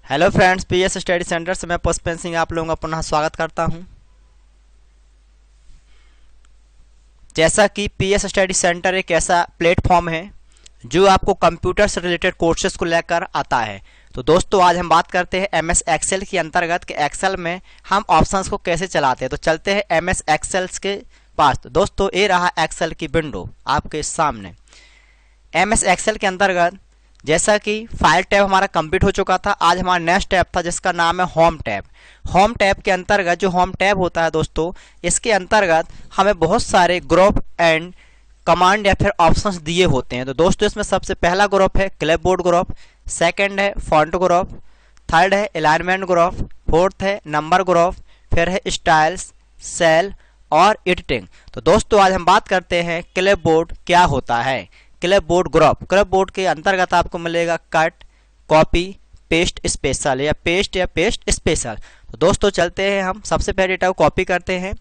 Hello friends, PS study centre से मैं पुष्पेंद्र सिंह आप लोगों का पुनः स्वागत करता हूं। जैसा कि पीएस स्टडी सेंटर एक ऐसा प्लेटफॉर्म है जो आपको कंप्यूटर से रिलेटेड कोर्सेज को लेकर आता है। तो दोस्तों, आज हम बात करते हैं एमएस एक्सेल के अंतर्गत कि एक्सेल में हम ऑप्शंस को कैसे चलाते हैं। तो चलते हैं एमएस एक्सेल के पास। तो दोस्तों, ये रहा एक्सेल की विंडो आपके सामने। एमएस एक्सेल के अंतर्गत जैसा कि फाइल टैब हमारा कंप्लीट हो चुका था, आज हमारा नेक्स्ट टैब था जिसका नाम है होम टैब। होम टैब के अंतर्गत जो होम टैब होता है दोस्तों, इसके अंतर्गत हमें बहुत सारे ग्रुप एंड कमांड या फिर ऑप्शंस दिए होते हैं। तो दोस्तों, इसमें सबसे पहला ग्रुप है क्लिपबोर्ड ग्रुप, सेकंड है फॉन्ट ग्रुप, थर्ड है अलाइनमेंट ग्रुप, फोर्थ है नंबर ग्रुप, फिर है स्टाइल्स, सेल और एडिटिंग। तो दोस्तों, आज हम बात करते हैं क्लिपबोर्ड क्या होता है। क्लिपबोर्ड ग्रुप, क्लिपबोर्ड के अंतर्गत आपको मिलेगा कट, कॉपी, पेस्ट स्पेशल या पेस्ट स्पेशल। तो दोस्तों, चलते हैं हम सबसे पहले डेटा को कॉपी करते हैं।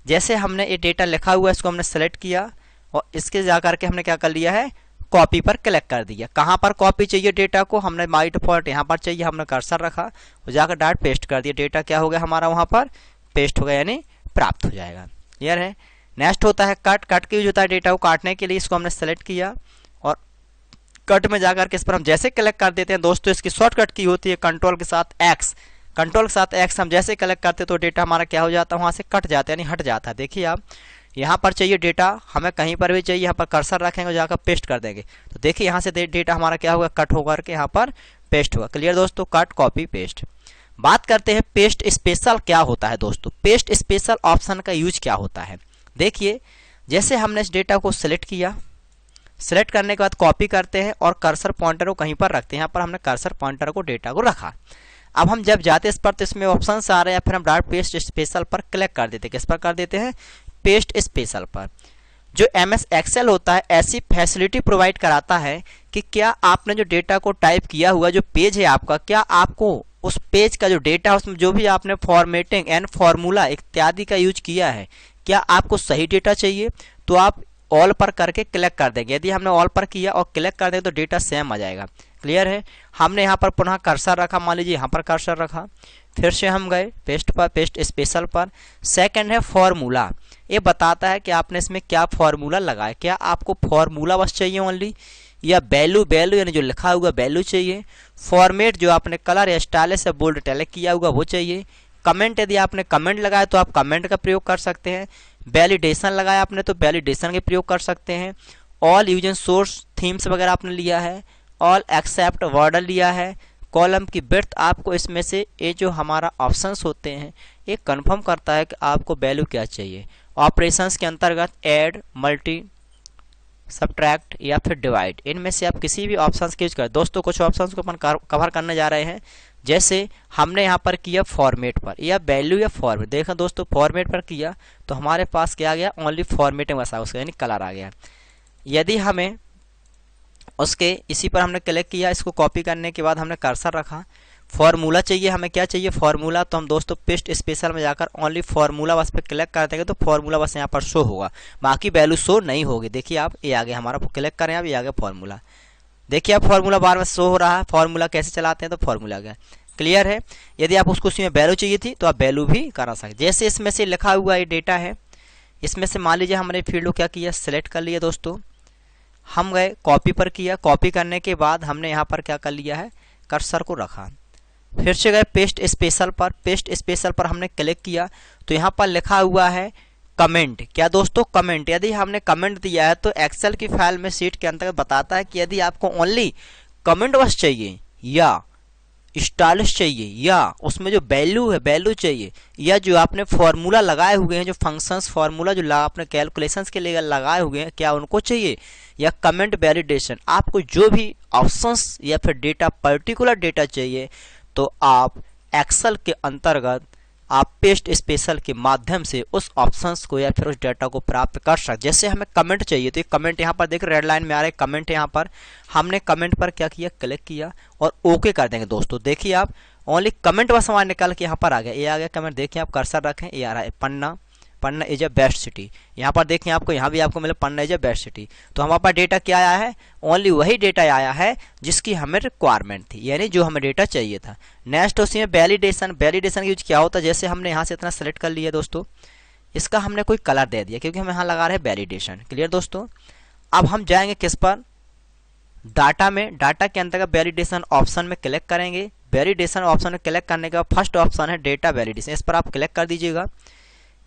जैसे हमने ये डेटा लिखा हुआ है इसको हमने सेलेक्ट किया और इसके जा करके हमने क्या कर लिया है, कॉपी पर क्लिक कर दिया। कहाँ पर कॉपी चाहिए डेटा को, हमने बाय डिफॉल्ट यहाँ पर चाहिए, हमने कर्सर रखा और जाकर डायरेक्ट पेस्ट कर दिया। डेटा क्या हो गया हमारा, वहाँ पर पेस्ट हो गया यानी प्राप्त हो जाएगा। क्लियर है। नेक्स्ट होता है कट। कट की यूज होता है डेटा को काटने के लिए। इसको हमने सेलेक्ट किया और कट में जाकर के इस पर हम जैसे क्लिक कर देते हैं दोस्तों, इसकी शॉर्टकट की होती है कंट्रोल के साथ एक्स। कंट्रोल के साथ एक्स हम जैसे क्लिक करते हैं तो डेटा हमारा क्या हो जाता है, वहाँ से कट जाता है यानी हट जाता है। देखिए आप, यहाँ पर चाहिए डेटा, हमें कहीं पर भी चाहिए, यहाँ पर कर्सर रखेंगे और जाकर पेस्ट कर देंगे। तो देखिए यहाँ से डेटा हमारा क्या होगा, कट होकर के यहाँ पर पेस्ट होगा। क्लियर दोस्तों, कट कॉपी पेस्ट। बात करते हैं पेस्ट स्पेशल क्या होता है दोस्तों। पेस्ट स्पेशल ऑप्शन का यूज क्या होता है, देखिए जैसे हमने इस डेटा को सिलेक्ट किया, सिलेक्ट करने के बाद कॉपी करते हैं और कर्सर पॉइंटर को कहीं पर रखते हैं। यहाँ पर हमने कर्सर पॉइंटर को डेटा को रखा। अब हम जब जाते इस पर तो इसमें ऑप्शन आ रहे हैं, फिर हम डायरेक्ट पेस्ट स्पेशल पर क्लिक कर देते हैं। किस पर कर देते हैं, पेस्ट स्पेशल पर। जो एमएस एक्सेल होता है ऐसी फैसिलिटी प्रोवाइड कराता है कि क्या आपने जो डेटा को टाइप किया हुआ जो पेज है आपका, क्या आपको उस पेज का जो डेटा है उसमें जो भी आपने फॉर्मेटिंग एंड फॉर्मूला इत्यादि का यूज किया है, क्या आपको सही डेटा चाहिए, तो आप ऑल पर करके क्लिक कर देंगे। यदि हमने ऑल पर किया और क्लिक कर देंगे तो डेटा सेम आ जाएगा। क्लियर है। हमने यहाँ पर पुनः कर्सर रखा, मान लीजिए यहाँ पर कर्सर रखा, फिर से हम गए पेस्ट पर, पेस्ट स्पेशल पर। सेकंड है फॉर्मूला। ये बताता है कि आपने इसमें क्या फॉर्मूला लगाया, क्या आपको फॉर्मूला बस चाहिए ओनली, या वैल्यू यानी जो लिखा हुआ वैल्यू चाहिए। फॉर्मेट जो आपने कलर या स्टाइल से बोल्ड इटैलिक किया हुआ वो चाहिए। कमेंट, यदि आपने कमेंट लगाया तो आप कमेंट का प्रयोग कर सकते हैं। वैलिडेशन लगाया आपने तो वैलिडेशन के प्रयोग कर सकते हैं। ऑल यूजन सोर्स थीम्स वगैरह आपने लिया है, ऑल एक्सेप्ट बॉर्डर लिया है। कॉलम की विड्थ आपको इसमें से ये जो हमारा ऑप्शंस होते हैं ये कंफर्म करता है कि आपको वैल्यू क्या चाहिए। ऑपरेशंस के अंतर्गत ऐड, मल्टी, सब्ट्रैक्ट या फिर डिवाइड, इनमें से आप किसी भी ऑप्शंस के यूज करें। दोस्तों, कुछ ऑप्शंस को अपन कवर करने जा रहे हैं। जैसे हमने यहाँ पर किया फॉर्मेट पर या वैल्यू या फॉर्मेट, देखा दोस्तों फॉर्मेट पर किया तो हमारे पास क्या आ गया, ओनली फॉर्मेटिंग बसा उसका यानी कलर आ गया। यदि हमें उसके इसी पर हमने क्लिक किया, इसको कॉपी करने के बाद हमने कर्सर रखा, फॉर्मूला चाहिए, हमें क्या चाहिए फॉर्मूला, तो हम दोस्तों पेस्ट स्पेशल में जाकर ओनली फॉर्मूला बस पे क्लिक कर देंगे तो फॉर्मूला बस यहाँ पर शो होगा, बाकी वैल्यू शो नहीं होगी। देखिए आप, ये आगे हमारा क्लिक करें आप, ये आगे फॉर्मूला। देखिए आप, फॉर्मूला बार में शो हो रहा है। फॉर्मूला कैसे चलाते हैं, तो फॉर्मूला गया। क्लियर है। यदि आप उसको उसमें वैल्यू चाहिए थी तो आप वैल्यू भी करा सकते। जैसे इसमें से लिखा हुआ ये डेटा है, इसमें से मान लीजिए हमने फील्ड को क्या किया, सिलेक्ट कर लिया दोस्तों, हम गए कॉपी पर किया। कॉपी करने के बाद हमने यहाँ पर क्या कर लिया है, कर्सर को रखा, फिर से गए पेस्ट स्पेशल पर। पेस्ट स्पेशल पर हमने क्लिक किया तो यहाँ पर लिखा हुआ है कमेंट। क्या दोस्तों, कमेंट। यदि हमने कमेंट दिया है तो एक्सेल की फाइल में शीट के अंतर्गत बताता है कि यदि आपको ओनली कमेंट बस चाहिए या स्टाइलिश चाहिए या उसमें जो वैल्यू है वैल्यू चाहिए, या जो आपने फॉर्मूला लगाए हुए हैं, जो फंक्शंस फॉर्मूला जो आपने कैलकुलेशंस के लिए लगाए हुए हैं, क्या उनको चाहिए, या कमेंट वैलिडेशन, आपको जो भी ऑप्शंस या फिर डेटा पर्टिकुलर डेटा चाहिए तो आप एक्सेल के अंतर्गत आप पेस्ट स्पेशल के माध्यम से उस ऑप्शंस को या फिर उस डेटा को प्राप्त कर सकते। जैसे हमें कमेंट चाहिए तो ये कमेंट यहाँ पर देख रेड लाइन में आ रहे हैं कमेंट, यहाँ पर हमने कमेंट पर क्या किया, क्लिक किया और ओके कर देंगे दोस्तों। देखिए आप, ओनली कमेंट बस हमारा निकल के यहाँ पर आ गया, ये आ गया कमेंट। देखिए आप कर्सर रखें, ये आ रहा है पन्ना पन्ना इज अ बेस्ट सिटी। यहाँ पर देखें आपको, यहाँ भी आपको मिला पन्ना इज अ बेस्ट सिटी। तो हमारे पास डेटा क्या आया है, ओनली वही डेटा आया है जिसकी हमें रिक्वायरमेंट थी, यानी जो हमें डेटा चाहिए था। नेक्स्ट उसी में वैलिडेशन। वैलिडेशन यूज क्या होता है, जैसे हमने यहाँ से इतना सेलेक्ट कर लिया दोस्तों, इसका हमने कोई कलर दे दिया क्योंकि हम यहाँ लगा रहे हैं वैलिडेशन। क्लियर दोस्तों। अब हम जाएंगे किस पर, डाटा में। डाटा के अंतर्गत वैलिडेशन ऑप्शन में क्लिक करेंगे। वैलिडेशन ऑप्शन में क्लिक करने के बाद फर्स्ट ऑप्शन है डेटा वैलिडेशन, इस पर आप क्लिक कर दीजिएगा।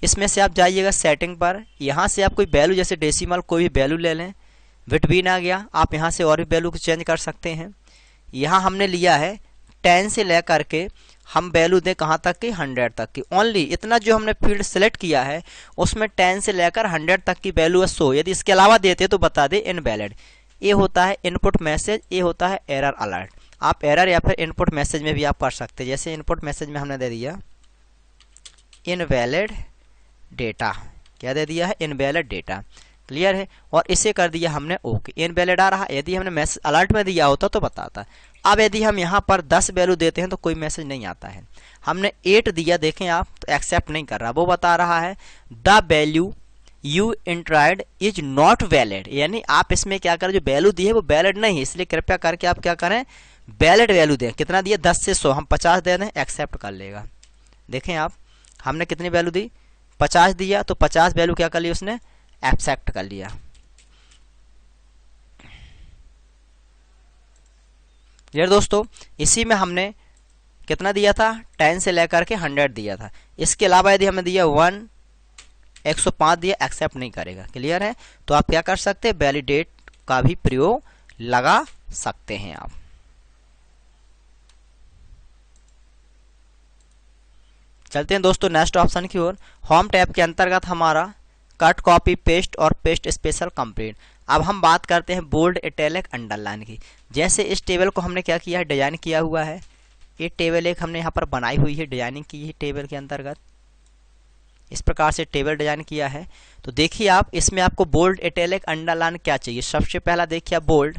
इसमें से आप जाइएगा सेटिंग पर, यहाँ से आप कोई वैल्यू जैसे डेसिमल कोई भी वैल्यू ले लें। बिटवीन आ गया, आप यहाँ से और भी वैल्यू को चेंज कर सकते हैं। यहाँ हमने लिया है 10 से लेकर के हम वैल्यू दें कहाँ तक की, 100 तक की। ओनली इतना जो हमने फील्ड सेलेक्ट किया है उसमें 10 से लेकर 100 तक की वैल्यू है शो। यदि इसके अलावा देते तो बता दे इनवैलिड। ये होता है इनपुट मैसेज, ये होता है एरर अलर्ट। आप एरर या फिर इनपुट मैसेज में भी आप कर सकते हैं। जैसे इनपुट मैसेज में हमने दे दिया इनवैलिड डेटा, क्या दे दिया है, इनवैलिड डेटा। क्लियर है। और इसे कर दिया हमने ओके, इनवैलिड आ रहा। यदि हमने मैसेज अलर्ट में दिया होता तो बताता। अब यदि हम यहाँ पर 10 वैल्यू देते हैं तो कोई मैसेज नहीं आता है। हमने 8 दिया, देखें आप, तो एक्सेप्ट नहीं कर रहा, वो बता रहा है the value you entered is not valid, यानी आप इसमें क्या करें, जो वैल्यू दी है वो वैलिड नहीं है, इसलिए कृपया करके आप क्या करें, वैलिड वैल्यू दें। कितना दिया, 10 से 100, हम 50 दे दें, एक्सेप्ट कर लेगा। देखें आप, हमने कितनी वैल्यू दी, 50 दिया, तो 50 वैल्यू क्या कर लिया उसने, एक्सेप्ट कर लिया। क्लियर दोस्तों। इसी में हमने कितना दिया था, 10 से लेकर के 100 दिया था। इसके अलावा यदि हमने दिया 105 दिया, एक्सेप्ट नहीं करेगा। क्लियर है। तो आप क्या कर सकते हैं, वैलिडेट का भी प्रयोग लगा सकते हैं आप। चलते हैं दोस्तों नेक्स्ट ऑप्शन की ओर। होम टैब के अंतर्गत हमारा कट, कॉपी, पेस्ट और पेस्ट स्पेशल कंप्लीट। अब हम बात करते हैं बोल्ड, इटैलिक, अंडरलाइन की। जैसे इस टेबल को हमने क्या किया है, डिजाइन किया हुआ है। ये टेबल एक हमने यहाँ पर बनाई हुई है, डिजाइनिंग की है टेबल के अंतर्गत, इस प्रकार से टेबल डिजाइन किया है। तो देखिए आप, इसमें आपको बोल्ड, इटैलिक, अंडरलाइन क्या चाहिए। सबसे पहला देखिए आप, बोल्ड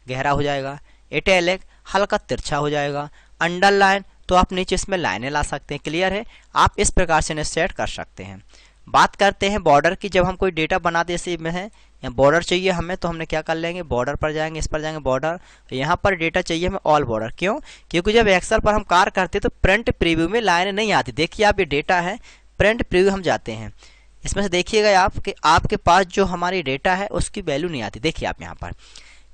गहरा हो जाएगा, इटैलिक हल्का तिरछा हो जाएगा, अंडरलाइन तो आप नीचे इसमें लाइनें ला सकते हैं। क्लियर है। आप इस प्रकार से इन्हें सेट कर सकते हैं। बात करते हैं बॉर्डर की। जब हम कोई डेटा बनाते इसी में है, या बॉर्डर चाहिए हमें, तो हमने क्या कर लेंगे, बॉर्डर पर जाएंगे, इस पर जाएंगे बॉर्डर, यहाँ पर डेटा चाहिए हमें ऑल बॉर्डर। क्यों, क्योंकि जब एक्सेल पर हम कार्य करते तो प्रिंट प्रीव्यू में लाइनें नहीं आती। देखिए आप, ये डेटा है, प्रिंट प्रीव्यू हम जाते हैं, इसमें से देखिएगा आप कि आपके पास जो हमारी डेटा है उसकी वैल्यू नहीं आती। देखिए आप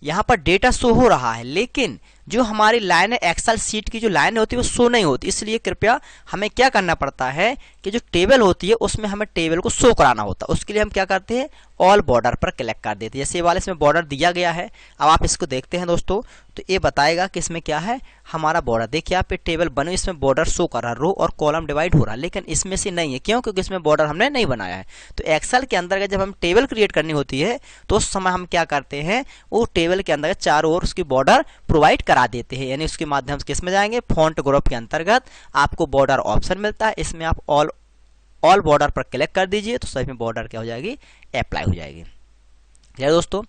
यहाँ पर डेटा शो हो रहा है, लेकिन जो हमारी लाइन है, एक्सेल सीट की जो लाइन होती है वो शो नहीं होती। इसलिए कृपया हमें क्या करना पड़ता है कि जो टेबल होती है उसमें हमें टेबल को शो कराना होता है। उसके लिए हम क्या करते हैं, ऑल बॉर्डर पर क्लिक कर देते हैं। जैसे ये वाले इसमें बॉर्डर दिया गया है। अब आप इसको देखते हैं दोस्तों, तो ये बताएगा कि इसमें क्या है, हमारा बॉर्डर। देखिए आप, ये टेबल बने, इसमें बॉर्डर शो कर रहा है, रो और कॉलम डिवाइड हो रहा है, लेकिन इसमें से नहीं है। क्यों, क्योंकि इसमें बॉर्डर हमने नहीं बनाया है। तो एक्सेल के अंदर जब हम टेबल क्रिएट करनी होती है तो उस समय हम क्या करते हैं, वो टेबल के अंदर चारों ओर उसकी बॉर्डर प्रोवाइड करा देते हैं। यानी उसके माध्यम से किसमें जाएंगे, फॉन्ट ग्रुप के अंतर्गत आपको बॉर्डर ऑप्शन मिलता है। इसमें आप ऑल बॉर्डर पर क्लिक कर दीजिए, तो सभी में बॉर्डर क्या हो जाएगी, अप्लाई हो जाएगी। या दोस्तों,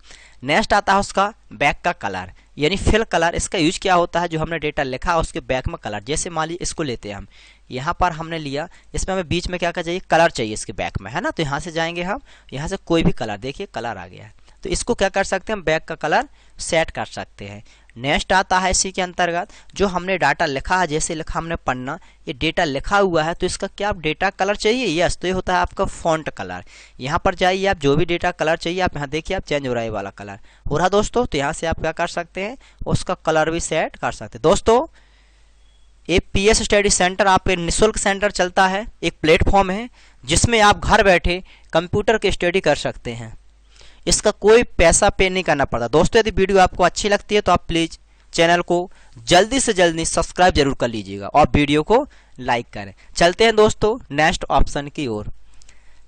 नेक्स्ट आता है उसका बैक का कलर, यानी फिल कलर। इसका यूज क्या होता है, जो हमने डेटा लिखा है उसके बैक में कलर। जैसे मान लीजिए इसको लेते हैं हम, यहाँ पर हमने लिया, इसमें हमें बीच में क्या चाहिए, कलर चाहिए इसके बैक में, है ना। तो यहाँ से जाएंगे हम, यहाँ से कोई भी कलर, देखिए कलर आ गया है। तो इसको क्या कर सकते हैं, हम बैक का कलर सेट कर सकते हैं। नेक्स्ट आता है इसी के अंतर्गत, जो हमने डाटा लिखा है, जैसे लिखा हमने पन्ना, ये डेटा लिखा हुआ है, तो इसका क्या डेटा कलर चाहिए, यस, तो ये होता है आपका फॉन्ट कलर। यहाँ पर जाइए आप, जो भी डेटा कलर चाहिए आप यहाँ देखिए, आप चेंज हो रहा है वाला कलर हो रहा दोस्तों। तो यहाँ से आप क्या कर सकते हैं, उसका कलर भी सेट कर सकते हैं। दोस्तों, एक पीएस स्टडी सेंटर आपके निःशुल्क सेंटर चलता है, एक प्लेटफॉर्म है जिसमें आप घर बैठे कंप्यूटर की स्टडी कर सकते हैं। इसका कोई पैसा पे नहीं करना पड़ता। दोस्तों, यदि वीडियो आपको अच्छी लगती है तो आप प्लीज़ चैनल को जल्दी से जल्दी सब्सक्राइब जरूर कर लीजिएगा और वीडियो को लाइक करें। चलते हैं दोस्तों नेक्स्ट ऑप्शन की ओर।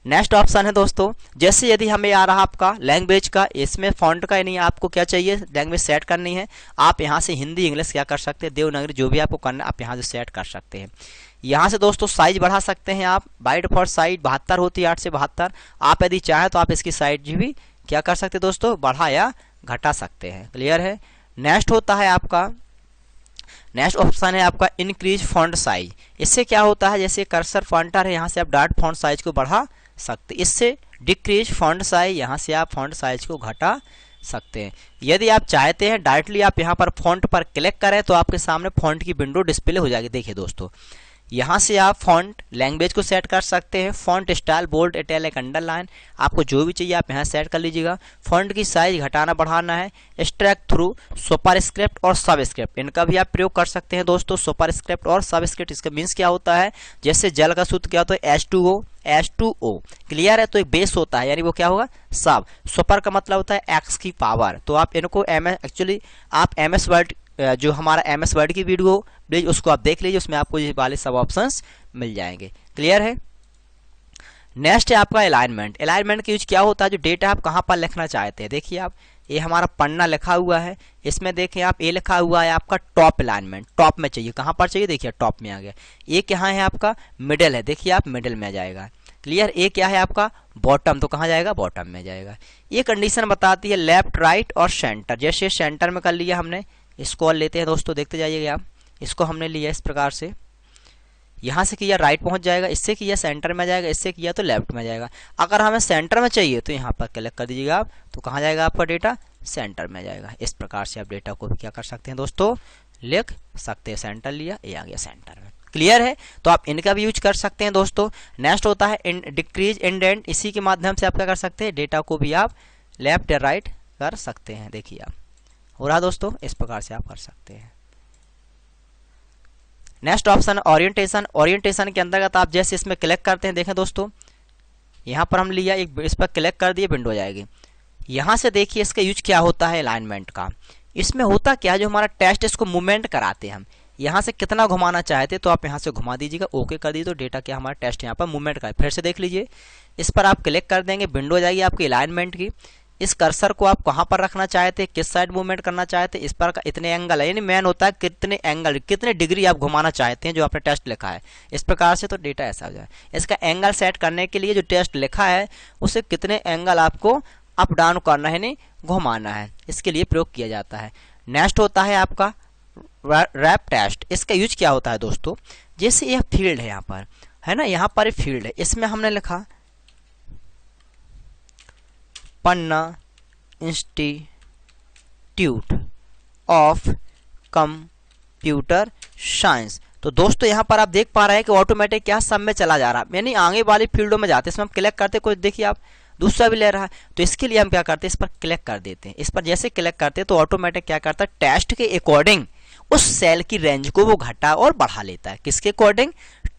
नेक्स्ट ऑप्शन है दोस्तों, जैसे यदि हमें आ रहा आपका लैंग्वेज का, इसमें फॉन्ट का नहीं, आपको क्या चाहिए, लैंग्वेज सेट करनी है। आप यहाँ से हिंदी, इंग्लिश क्या कर सकते हैं, देवनागरी, जो भी आपको करना है आप यहाँ से सेट कर सकते हैं। यहाँ से दोस्तों साइज बढ़ा सकते हैं आप। बाय डिफॉल्ट साइज 72 होती है, 8 से 72। आप यदि चाहें तो आप इसकी साइज भी क्या कर सकते हैं दोस्तों, बढ़ा या घटा सकते हैं। क्लियर है। नेक्स्ट होता है आपका, नेक्स्ट ऑप्शन है आपका इंक्रीज फॉन्ट साइज। इससे क्या होता है, जैसे कर्सर पॉइंटर है, यहाँ से आप डॉट फॉन्ट साइज को बढ़ा सकते। इससे डिक्रीज फॉन्ट साइज, यहाँ से आप फॉन्ट साइज को घटा सकते हैं। यदि आप चाहते हैं डायरेक्टली आप यहाँ पर फॉन्ट पर क्लिक करें तो आपके सामने फॉन्ट की विंडो डिस्प्ले हो जाएगी। देखिए दोस्तों, यहाँ से आप फॉन्ट लैंग्वेज को सेट कर सकते हैं, font style, bold, italic, underline, आपको जो भी चाहिए आप यहाँ सेट कर लीजिएगा। फॉन्ट की साइज घटाना बढ़ाना है, एक्सट्रैक्ट थ्रू सुपरस्क्रिप्ट और सबस्क्रिप्ट, इनका भी आप प्रयोग कर सकते हैं दोस्तों। सुपरस्क्रिप्ट और सबस्क्रिप्ट, इसका मीन्स क्या होता है, जैसे जल का सूत्र क्या होता है, H2O, H2O, क्लियर है। तो एक बेस होता है, यानी वो क्या होगा, सब। सुपर का मतलब होता है एक्स की पावर। तो आप इनको एक्चुअली आप MS वर्ड, जो हमारा MS वर्ड की वीडियो प्लीज उसको आप देख लीजिए, उसमें आपको ये वाले सब ऑप्शंस मिल जाएंगे। क्लियर है। नेक्स्ट है आपका अलाइनमेंट। अलाइनमेंट का यूज क्या होता है, जो डेटा आप कहाँ पर लिखना चाहते हैं। देखिए आप, ये हमारा पन्ना लिखा हुआ है, इसमें देखें आप, ये लिखा हुआ है आपका टॉप अलाइनमेंट, टॉप में चाहिए। कहाँ पर चाहिए, देखिए टॉप में आ गया। ये क्या है आपका मिडिल है, देखिए आप मिडिल में आ जाएगा। क्लियर। ये क्या है आपका बॉटम, तो कहाँ जाएगा, बॉटम में जाएगा। ये कंडीशन बताती है लेफ्ट, राइट और सेंटर। जैसे सेंटर में कर लिया हमने, इसको और लेते हैं दोस्तों, देखते जाइएगा आप। इसको हमने लिया इस प्रकार से, यहाँ से किया राइट पहुँच जाएगा, इससे किया सेंटर में जाएगा, इससे किया तो लेफ्ट में जाएगा। अगर हमें सेंटर में चाहिए तो यहाँ पर क्लिक कर दीजिएगा आप, तो कहाँ जाएगा आपका डेटा, सेंटर में जाएगा। इस प्रकार से आप डेटा को भी क्या कर सकते हैं दोस्तों, लिख सकते हैं। सेंटर लिया, ये आ गया सेंटर में। क्लियर है। तो आप इनका भी यूज कर सकते हैं दोस्तों। नेक्स्ट होता है डिक्रीज इंडेंट, इसी के माध्यम से आप क्या कर सकते हैं, डेटा को भी आप लेफ्ट या राइट कर सकते हैं। देखिए आप, हो रहा दोस्तों, इस प्रकार से आप कर सकते हैं। Next option orientation. ओरिएंटेशन के अंतर्गत आप जैसे इसमें क्लिक करते हैं, देखें दोस्तों, यहाँ पर हम लिया एक, इस पर क्लिक कर दिए, विंडो जाएगी। यहाँ से देखिए इसका यूज क्या होता है अलाइनमेंट का। इसमें होता क्या है, जो हमारा टेस्ट, इसको मूवमेंट कराते हैं हम। यहाँ से कितना घुमाना चाहते तो आप यहाँ से घुमा दीजिएगा, ओके कर दीजिए, तो डेटा क्या हमारा टेस्ट यहाँ पर मूवमेंट का। फिर से देख लीजिए, इस पर आप क्लिक कर देंगे, विंडो जाएगी आपकी अलाइनमेंट की। इस कर्सर को आप कहाँ पर रखना चाहते हैं, किस साइड मूवमेंट करना चाहते हैं, इस पर का इतने एंगल है, यानी मेन होता है कितने एंगल, कितने डिग्री आप घुमाना चाहते हैं जो आपने टेस्ट लिखा है। इस प्रकार से तो डेटा ऐसा हो जाए। इसका एंगल सेट करने के लिए जो टेस्ट लिखा है उसे कितने एंगल आपको अप डाउन करना है, नहीं घुमाना है, इसके लिए प्रयोग किया जाता है। नेक्स्ट होता है आपका रैप टेस्ट। इसका यूज क्या होता है दोस्तों, जैसे यह फील्ड है यहाँ पर, है ना, यहाँ पर फील्ड है, इसमें हमने लिखा पन्ना इंस्टीट्यूट ऑफ कंप्यूटर साइंस। तो दोस्तों यहाँ पर आप देख पा रहे हैं कि ऑटोमेटिक क्या सब में चला जा रहा है, यानी आगे वाली फील्डों में जाते हैं। इसमें हम क्लिक करते हैं, कोई देखिए आप दूसरा भी ले रहा है, तो इसके लिए हम क्या करते हैं, इस पर क्लिक कर देते हैं। इस पर जैसे क्लिक करते हैं तो ऑटोमेटिक क्या करता है, टेस्ट के अकॉर्डिंग उस सेल की रेंज को वो घटा और बढ़ा लेता है। किसके अकॉर्डिंग,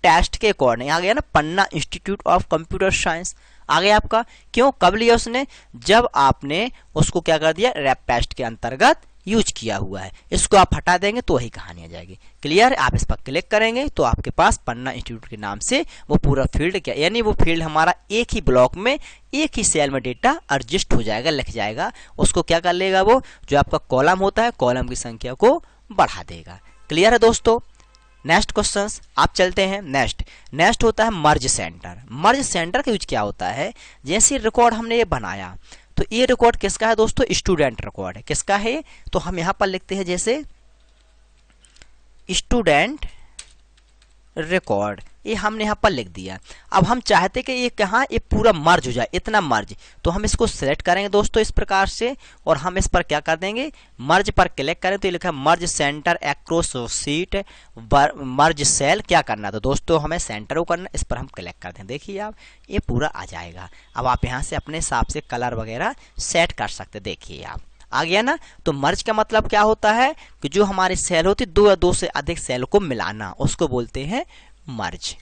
टेस्ट के अकॉर्डिंग। आ गया ना, पन्ना इंस्टीट्यूट ऑफ कंप्यूटर साइंस आ गया आपका। क्यों, कब लिया उसने, जब आपने उसको क्या कर दिया, रैप टेस्ट के अंतर्गत यूज किया हुआ है। इसको आप हटा देंगे तो वही कहानी आ जाएगी। क्लियर। आप इस पर क्लिक करेंगे तो आपके पास पन्ना इंस्टीट्यूट के नाम से वो पूरा फील्ड क्या, यानी वो फील्ड हमारा एक ही ब्लॉक में, एक ही सेल में डेटा एडजस्ट हो जाएगा, लिख जाएगा। उसको क्या कर लेगा, वो जो आपका कॉलम होता है, कॉलम की संख्या को बढ़ा देगा। क्लियर है दोस्तों। नेक्स्ट क्वेश्चन आप चलते हैं। नेक्स्ट होता है मर्ज सेंटर। मर्ज सेंटर का यूज क्या होता है, जैसे रिकॉर्ड हमने ये बनाया, तो ये रिकॉर्ड किसका है दोस्तों, स्टूडेंट रिकॉर्ड है। किसका है, तो हम यहां पर लिखते हैं जैसे स्टूडेंट रिकॉर्ड, ये हमने यहाँ पर लिख दिया। अब हम चाहते कि ये कहाँ, ये पूरा मर्ज हो जाए, इतना मर्ज, तो हम इसको सिलेक्ट करेंगे दोस्तों इस प्रकार से, और हम इस पर क्या कर देंगे, मर्ज पर क्लिक करें तो ये लिखा है merge centre across sheet merge cell. क्या करना है तो दोस्तों हमें सेंटर को करना, इस पर हम क्लिक कर दें, देखिए आप ये पूरा आ जाएगा। अब आप यहाँ से अपने हिसाब से कलर वगैरह सेट कर सकते, देखिए आप आ गया ना। तो मर्ज का मतलब क्या होता है कि जो हमारी सेल होती है, दो या दो से अधिक सेल को मिलाना, उसको बोलते हैं मर्ज।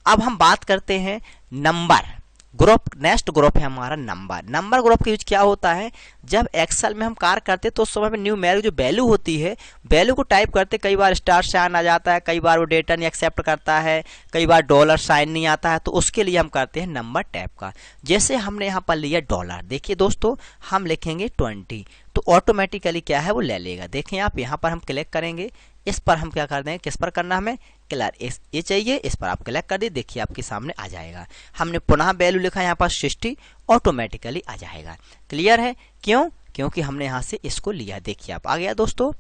अब हम बात करते हैं नंबर ग्रुप। नेक्स्ट ग्रुप है हमारा नंबर ग्रुप का यूज क्या होता है, जब एक्सेल में हम कार्य करते हैं तो उस समय में न्यूमेरिक जो वैल्यू होती है, वैल्यू को टाइप करते कई बार स्टार साइन आ जाता है, कई बार वो डेटा नहीं एक्सेप्ट करता है, कई बार डॉलर साइन नहीं आता है, तो उसके लिए हम करते हैं नंबर टाइप का। जैसे हमने यहाँ पर लिया डॉलर, देखिए दोस्तों हम लिखेंगे 20, तो ऑटोमेटिकली क्या है वो ले लेगा। देखें आप यहाँ पर हम क्लिक करेंगे, इस पर हम क्या कर देंगे, किस पर करना हमें, कलर ये चाहिए, इस पर आप क्लिक कर दिए, देखिए आपके सामने आ जाएगा। हमने पुनः वैल्यू लिखा यहाँ पर 60, ऑटोमेटिकली आ जाएगा। क्लियर है। क्यों, क्योंकि हमने यहाँ से इसको लिया, देखिए आप आ गया दोस्तों।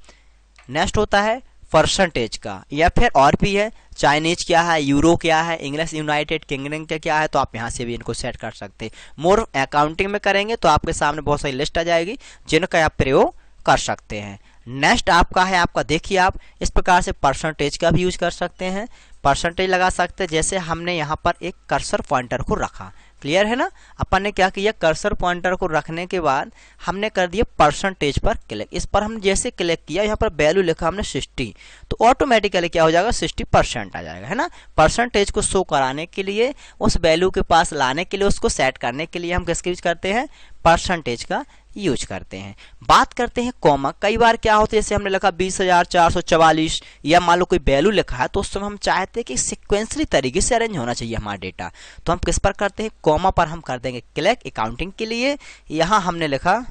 नेक्स्ट होता है परसेंटेज का, या फिर और भी है चाइनीज क्या है, यूरो क्या है, इंग्लिश यूनाइटेड किंगडम का क्या है, तो आप यहाँ से भी इनको सेट कर सकते हैं। मोर अकाउंटिंग में करेंगे तो आपके सामने बहुत सारी लिस्ट आ जाएगी जिनका आप प्रयोग कर सकते हैं। नेक्स्ट आपका है, आपका देखिए आप इस प्रकार से परसेंटेज का भी यूज कर सकते हैं, परसेंटेज लगा सकते हैं। जैसे हमने यहाँ पर एक कर्सर पॉइंटर को रखा, क्लियर है ना, अपन ने क्या किया, कर्सर पॉइंटर को रखने के बाद हमने कर दिया परसेंटेज पर क्लिक। इस पर हम जैसे क्लिक किया, यहाँ पर वैल्यू लिखा हमने 60, तो ऑटोमेटिकली क्या हो जाएगा, 60% आ जाएगा, है ना। परसेंटेज को शो कराने के लिए, उस वैल्यू के पास लाने के लिए, उसको सेट करने के लिए हम किसका यूज करते हैं, परसेंटेज का यूज करते हैं। बात करते हैं कॉमा। कई बार क्या होता है, जैसे हमने लिखा 20,444 या मान लो कोई वैल्यू लिखा है, तो उस समय हम चाहते हैं कि सिक्वेंसली तरीके से अरेंज होना चाहिए हमारा डेटा, तो हम किस पर करते हैं, कॉमा पर हम कर देंगे क्लिक अकाउंटिंग के लिए। यहां हमने लिखा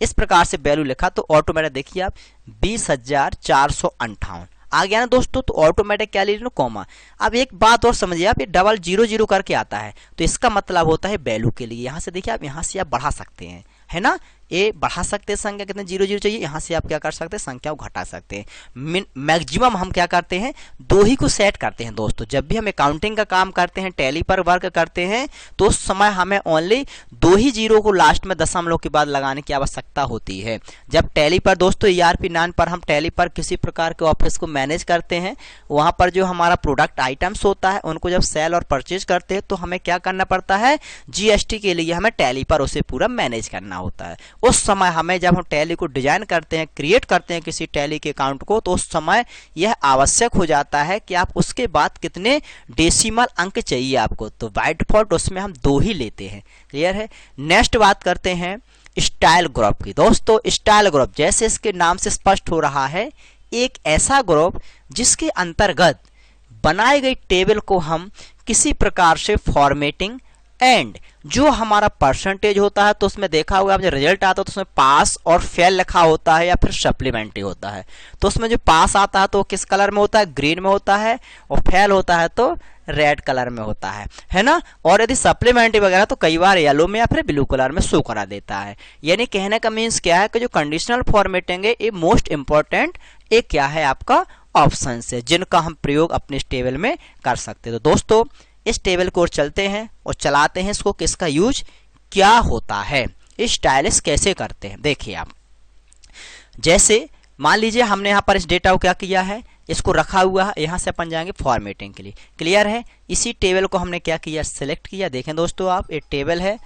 इस प्रकार से वैल्यू लिखा, तो ऑटोमेटिक देखिए आप 20,458 आ गया ना दोस्तों, तो ऑटोमेटिक क्या ले लो, कॉमा। अब एक बात और समझिए आप, ये डबल 0 करके आता है, तो इसका मतलब होता है वैल्यू के लिए। यहाँ से देखिए आप, यहाँ से आप बढ़ा सकते हैं, है ना, ये बढ़ा सकते हैं संख्या, कितने 0 चाहिए, यहाँ से आप क्या कर सकते हैं, संख्या को घटा सकते हैं। मैक्सिमम हम क्या करते हैं, 2 ही को सेट करते हैं दोस्तों। जब भी हम अकाउंटिंग का काम करते हैं, टैली पर वर्क करते हैं, तो उस समय हमें ओनली 2 ही 0 को लास्ट में दशमलव के बाद लगाने की आवश्यकता होती है। जब टैली पर दोस्तों ERP 9 पर हम टैली पर किसी प्रकार के ऑफिस को मैनेज करते हैं, वहां पर जो हमारा प्रोडक्ट आइटम्स होता है उनको जब सेल और परचेज करते हैं, तो हमें क्या करना पड़ता है, GST के लिए हमें टैली पर उसे पूरा मैनेज करना होता है। उस समय हमें जब हम टैली को डिजाइन करते हैं, क्रिएट करते हैं किसी टैली के अकाउंट को, तो उस समय यह आवश्यक हो जाता है कि आप उसके बाद कितने डेसिमल अंक चाहिए आपको, तो बाय डिफॉल्ट उसमें हम 2 ही लेते हैं, क्लियर है। नेक्स्ट बात करते हैं स्टाइल ग्रुप की। दोस्तों स्टाइल ग्रुप जैसे इसके नाम से स्पष्ट हो रहा है, एक ऐसा ग्रुप जिसके अंतर्गत बनाई गई टेबल को हम किसी प्रकार से फॉर्मेटिंग एंड जो हमारा परसेंटेज होता है, तो उसमें देखा होगा जब रिजल्ट आता है तो उसमें पास और फेल लिखा होता है या फिर सप्लीमेंट्री होता है। तो उसमें जो पास आता है तो किस कलर में होता है, ग्रीन में होता है, और फेल होता है तो रेड कलर में होता है ना। और यदि सप्लीमेंट्री वगैरह तो कई बार येलो में या फिर ब्लू कलर में शो करा देता है। यानी कहने का मीन्स क्या है कि जो कंडीशनल फॉर्मेटिंग है, ये मोस्ट इंपॉर्टेंट एक क्या है आपका ऑप्शन है, जिनका हम प्रयोग अपने इस टेबल में कर सकते हैं। तो दोस्तों इस टेबल को चलते हैं और चलाते हैं इसको, किसका यूज क्या होता है, स्टाइलिश कैसे करते हैं। देखिए आप, जैसे मान लीजिए हमने यहाँ पर इस डेटा को क्या किया है, इसको रखा हुआ है, यहाँ से अपन जाएंगे फॉर्मेटिंग के लिए, क्लियर है। इसी टेबल को हमने क्या किया, सिलेक्ट किया। देखें दोस्तों आप, एक टेबल है,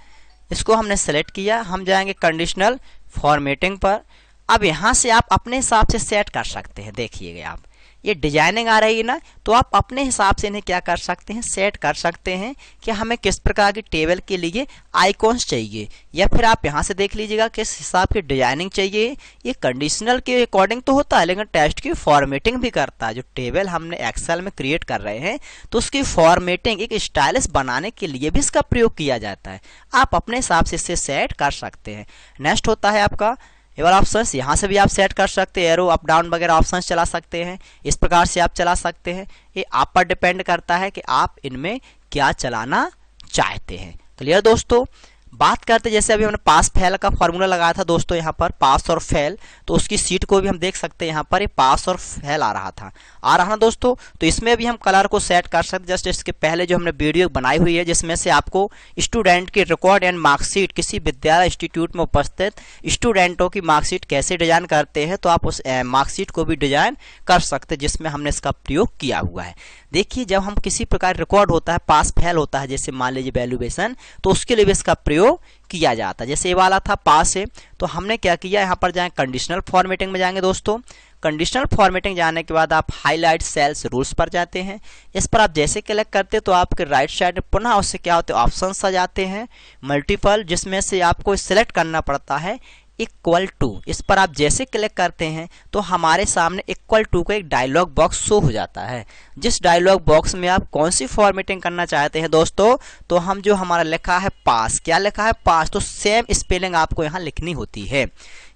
इसको हमने सेलेक्ट किया, हम जाएंगे कंडीशनल फॉर्मेटिंग पर। अब यहाँ से आप अपने हिसाब से सेट कर सकते हैं। देखिएगा आप, ये डिजाइनिंग आ रही है ना, तो आप अपने हिसाब से इन्हें क्या कर सकते हैं, सेट कर सकते हैं कि हमें किस प्रकार की टेबल के लिए आइकॉन्स चाहिए, या फिर आप यहाँ से देख लीजिएगा किस हिसाब की डिजाइनिंग चाहिए। ये कंडीशनल के अकॉर्डिंग तो होता है, लेकिन टेक्स्ट की फॉर्मेटिंग भी करता है। जो टेबल हमने एक्सेल में क्रिएट कर रहे हैं, तो उसकी फॉर्मेटिंग एक स्टाइलिश बनाने के लिए भी इसका प्रयोग किया जाता है। आप अपने हिसाब से इसे सेट कर सकते हैं। नेक्स्ट होता है आपका ये वाला ऑप्शन, यहाँ से भी आप सेट कर सकते हैं, एरो अप डाउन वगैरह ऑप्शन चला सकते हैं, इस प्रकार से आप चला सकते हैं। ये आप पर डिपेंड करता है कि आप इनमें क्या चलाना चाहते हैं। क्लियर दोस्तों। बात करते जैसे अभी हमने पास फेल का फॉर्मूला लगाया था दोस्तों, यहाँ पर पास और फेल, तो उसकी सीट को भी हम देख सकते हैं, यहाँ पर ये पास और फेल आ रहा था, आ रहा ना दोस्तों। तो इसमें भी हम कलर को सेट कर सकते। जस्ट इसके पहले जो हमने वीडियो बनाई हुई है, जिसमें से आपको स्टूडेंट की रिकॉर्ड एंड मार्कशीट, किसी विद्यालय इंस्टीट्यूट में उपस्थित स्टूडेंटों की मार्कशीट कैसे डिजाइन करते हैं, तो आप उस मार्कशीट को भी डिजाइन कर सकते हैं, जिसमें हमने इसका प्रयोग किया हुआ है। देखिए जब हम किसी प्रकार रिकॉर्ड होता है, पास फेल होता है, जैसे मान लीजिए वैल्यूएशन, तो उसके लिए भी इसका प्रयोग किया जाता है। जैसे ये वाला था पास है, तो हमने क्या किया, यहाँ पर जाएं कंडीशनल फॉर्मेटिंग में जाएंगे दोस्तों। कंडीशनल फॉर्मेटिंग जाने के बाद आप हाईलाइट सेल्स रूल्स पर जाते हैं। इस पर आप जैसे क्लिक करते हैं तो आपके राइट साइड में पुनः उससे क्या होते हैं, ऑप्शंस आ जाते हैं मल्टीपल, जिसमें से आपको सिलेक्ट करना पड़ता है इक्वल टू। इस पर आप जैसे क्लिक करते हैं तो हमारे सामने इक्वल टू का एक डायलॉग बॉक्स शो हो जाता है, जिस डायलॉग बॉक्स में आप कौन सी फॉर्मेटिंग करना चाहते हैं दोस्तों। तो हम जो हमारा लिखा है पास, क्या लिखा है पास, तो सेम स्पेलिंग आपको यहाँ लिखनी होती है।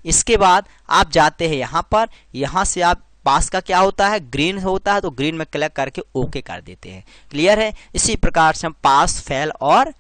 इसके बाद आप जाते हैं यहाँ पर, यहाँ से आप पास का क्या होता है, ग्रीन होता है, तो ग्रीन में क्लिक करके ओके कर देते हैं। क्लियर है। इसी प्रकार से हम पास फेल और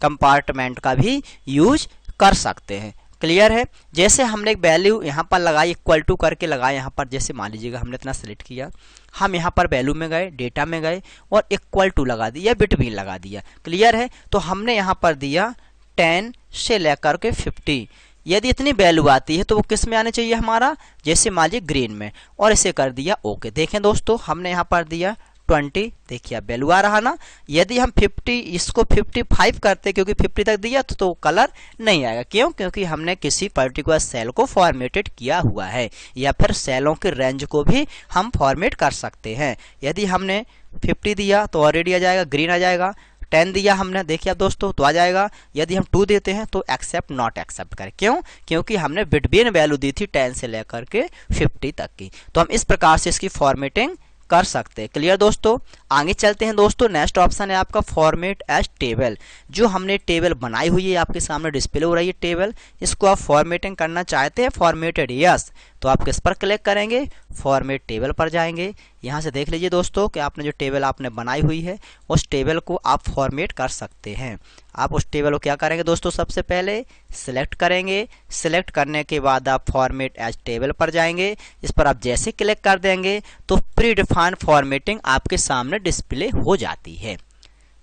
कंपार्टमेंट का भी यूज कर सकते हैं। क्लियर है। जैसे हमने एक वैल्यू यहाँ पर लगाई, इक्वल टू करके लगाए यहाँ पर, जैसे मान लीजिएगा हमने इतना सेलेक्ट किया, हम यहाँ पर वैल्यू में गए, डेटा में गए और इक्वल टू लगा दिया, बिटवीन लगा दिया। क्लियर है। तो हमने यहाँ पर दिया 10 से लेकर के 50। यदि इतनी वैल्यू आती है तो वो किस में आने चाहिए हमारा, जैसे मान लीजिए ग्रीन में, और इसे कर दिया ओके। देखें दोस्तों, हमने यहाँ पर दिया 20, देखिए अब वैल्यू आ रहा ना। यदि हम 50 इसको 55 करते, क्योंकि 50 तक दिया तो कलर नहीं आएगा। क्यों? क्योंकि हमने किसी पर्टिकुलर सेल को फॉर्मेटेड किया हुआ है, या फिर सेलों के रेंज को भी हम फॉर्मेट कर सकते हैं। यदि हमने 50 दिया तो ऑलरेडी आ जाएगा, ग्रीन आ जाएगा। 10 दिया हमने, देखिए आप दोस्तों, तो आ जाएगा। यदि हम 2 देते हैं तो एक्सेप्ट नॉट एक्सेप्ट करें। क्यों? क्योंकि हमने बिटवीन वैल्यू दी थी 10 से लेकर के 50 तक की। तो हम इस प्रकार से इसकी फॉर्मेटिंग कर सकते हैं। क्लियर दोस्तों। आगे चलते हैं दोस्तों। नेक्स्ट ऑप्शन है आपका फॉर्मेट एज टेबल। जो हमने टेबल बनाई हुई है, आपके सामने डिस्प्ले हो रही है टेबल, इसको आप फॉर्मेटिंग करना चाहते हैं, फॉर्मेटेड यस, तो आप किस पर क्लिक करेंगे, फॉर्मेट टेबल पर जाएंगे। यहाँ से देख लीजिए दोस्तों कि आपने जो टेबल आपने बनाई हुई है उस टेबल को आप फॉर्मेट कर सकते हैं। आप उस टेबल को क्या करेंगे दोस्तों, सबसे पहले सिलेक्ट करेंगे। सिलेक्ट करने के बाद आप फॉर्मेट एज टेबल पर जाएंगे। इस पर आप जैसे क्लिक कर देंगे तो प्री डिफाइंड फॉर्मेटिंग आपके सामने डिस्प्ले हो जाती है,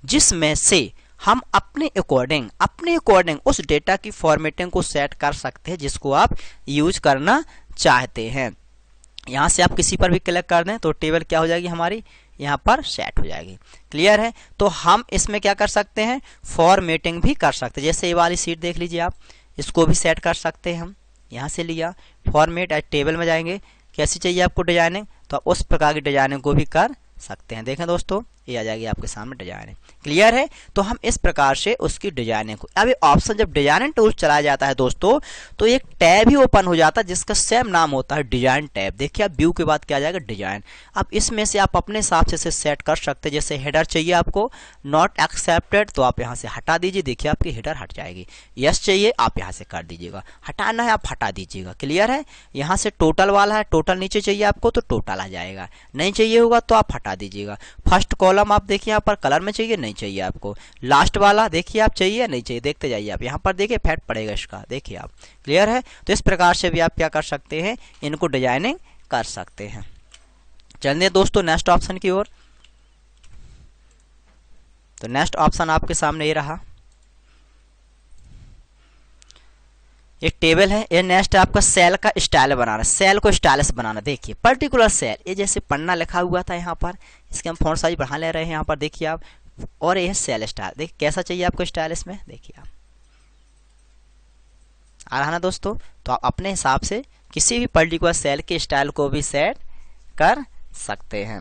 जिसमें से हम अपने अकॉर्डिंग उस डेटा की फॉर्मेटिंग को सेट कर सकते हैं जिसको आप यूज करना चाहते हैं। यहाँ से आप किसी पर भी क्लिक कर दें तो टेबल क्या हो जाएगी हमारी, यहाँ पर सेट हो जाएगी। क्लियर है। तो हम इसमें क्या कर सकते हैं, फॉर्मेटिंग भी कर सकते हैं। जैसे ये वाली सीट देख लीजिए आप, इसको भी सेट कर सकते हैं हम। यहाँ से लिया, फॉर्मेट एज टेबल में जाएंगे, कैसी चाहिए आपको डिजाइनिंग, तो आप उस प्रकार की डिजाइनिंग को भी कर सकते हैं। देखें दोस्तों, ये आ जाएगी आपके सामने डिजाइनिंग। क्लियर है। तो हम इस प्रकार से उसकी डिजाइनिंग को, अब ये ऑप्शन जब डिजाइनिंग टूल चलाया जाता है दोस्तों, तो एक टैब ही ओपन हो जाता है जिसका सेम नाम होता है डिजाइन टैब। देखिए आप व्यू के बाद क्या आ जाएगा, डिजाइन। अब इसमें से आप अपने हिसाब से इसे सेट कर सकते हैं। जैसे हेडर चाहिए आपको, नॉट एक्सेप्टेड, तो आप यहाँ से हटा दीजिए, देखिए आपकी हेडर हट जाएगी। यस चाहिए, आप यहाँ से कर दीजिएगा। हटाना है, आप हटा दीजिएगा। क्लियर है। यहाँ से टोटल वाला है, टोटल नीचे चाहिए आपको तो टोटल आ जाएगा, नहीं चाहिए होगा तो आप हटा दीजिएगा। फर्स्ट कॉलम आप देखिए यहाँ पर कलर में चाहिए, नहीं चाहिए आपको। लास्ट वाला देखिए आप चाहिए, नहीं चाहिए, देखते जाइए आप। यहाँ पर देखिए इफेक्ट पड़ेगा इसका, देखिए आप। क्लियर है। तो इस प्रकार से भी आप क्या कर सकते हैं, इनको डिजाइनिंग कर सकते हैं। चलिए दोस्तों नेक्स्ट ऑप्शन की ओर। तो नेक्स्ट ऑप्शन आपके सामने ये रहा, ये टेबल है। ये नेक्स्ट आपका सेल का स्टाइल बनाना, सेल को स्टाइलिश बनाना। देखिए पर्टिकुलर सेल, ये जैसे पन्ना लिखा हुआ था यहाँ पर, इसके हम फॉन्ट साइज बढ़ा ले रहे हैं यहाँ पर, देखिए आप। और ये सेल स्टाइल, देखिए कैसा चाहिए आपको स्टाइल इसमें, देखिए आप। आ रहा ना दोस्तों। तो आप अपने हिसाब से किसी भी पर्टिकुलर सेल के स्टाइल को भी सेट कर सकते हैं।